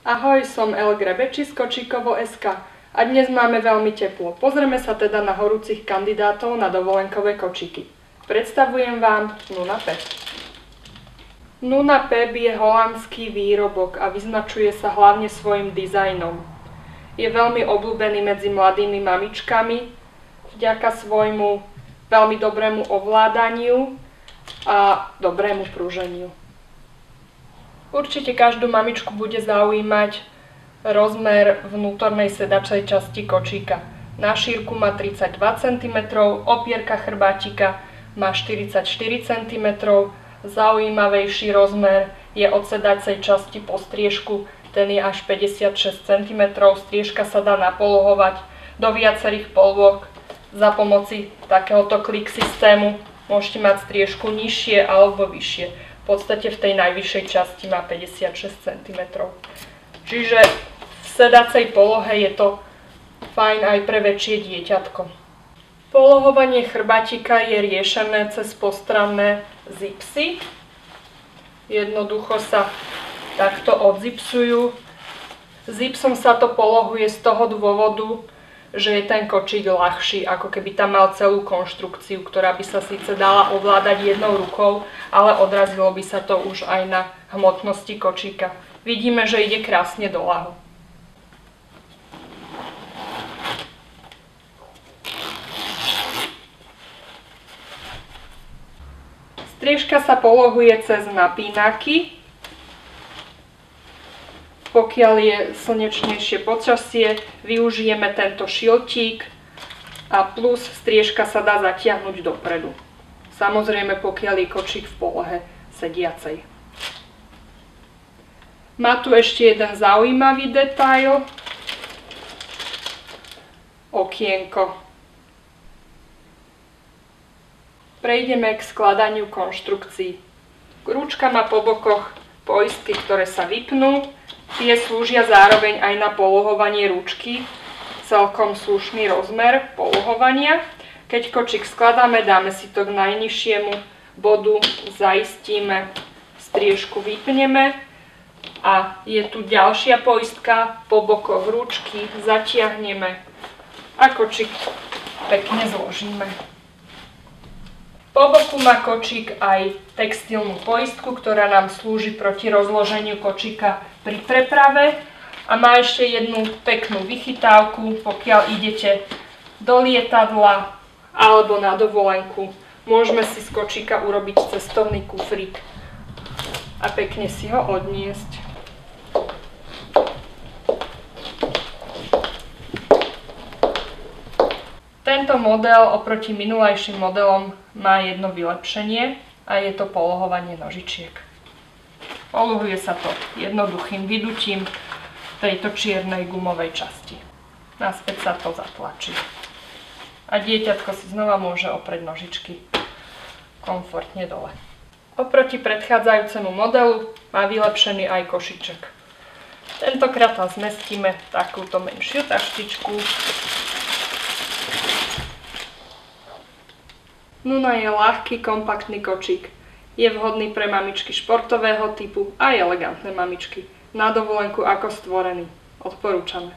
Ahoj, som El Grebeči z Kočíkovo.sk a dnes máme veľmi teplo. Pozrieme sa teda na horúcich kandidátov na dovolenkové kočíky. Predstavujem vám Nuna Pep. Nuna Pep je holandský výrobok a vyznačuje sa hlavne svojim dizajnom. Je veľmi obľúbený medzi mladými mamičkami vďaka svojmu veľmi dobrému ovládaniu a dobrému pruženiu. Určite každú mamičku bude zaujímať rozmer vnútornej sedačej časti kočíka. Na šírku má 32 cm, opierka chrbátika má 44 cm, zaujímavejší rozmer je od sedacej časti po striežku, ten je až 56 cm, striežka sa dá napolohovať do viacerých polôch za pomoci takéhoto klik systému. Môžete mať striežku nižšie alebo vyššie. V podstate v tej najvyššej časti má 56 cm. Čiže v sedacej polohe je to fajn aj pre väčšie dieťatko. Polohovanie chrbátika je riešené cez postranné zipsy. Jednoducho sa takto odzipsujú. Zipsom sa to polohuje z toho dôvodu, že je ten kočík ľahší, ako keby tam mal celú konštrukciu, ktorá by sa síce dala ovládať jednou rukou, ale odrazilo by sa to už aj na hmotnosti kočíka. Vidíme, že ide krásne do ľahu. Striežka sa polohuje cez napínaky. Pokiaľ je slnečnejšie počasie, využijeme tento šiltík a plus striežka sa dá zatiahnuť dopredu. Samozrejme, pokiaľ je kočík v polohe sediacej. Má tu ešte jeden zaujímavý detail. Okienko. Prejdeme k skladaniu konštrukcií. Rúčka má po bokoch poistky, ktoré sa vypnú. Tie slúžia zároveň aj na polohovanie ručky. Celkom slušný rozmer polohovania. Keď kočík skladáme, dáme si to k najnižšiemu bodu, zaistíme, striežku vypneme a je tu ďalšia poistka po bokoch ručky, zatiahneme a kočík pekne zložíme. Po boku má kočík aj textilnú poistku, ktorá nám slúži proti rozloženiu kočíka pri preprave a má ešte jednu peknú vychytávku, pokiaľ idete do lietadla alebo na dovolenku. Môžeme si z kočíka urobiť cestovný kufrík a pekne si ho odniesť. Tento model oproti minulejším modelom má jedno vylepšenie a je to polohovanie nožičiek. Polohuje sa to jednoduchým vydutím tejto čiernej gumovej časti. Naspäť sa to zatlačí. A dieťatko si znova môže oprieť nožičky komfortne dole. Oproti predchádzajúcemu modelu má vylepšený aj košiček. Tentokrát tam zmestíme takúto menšiu taštičku. Nuna je ľahký, kompaktný kočík. Je vhodný pre mamičky športového typu a elegantné mamičky. Na dovolenku ako stvorený. Odporúčame.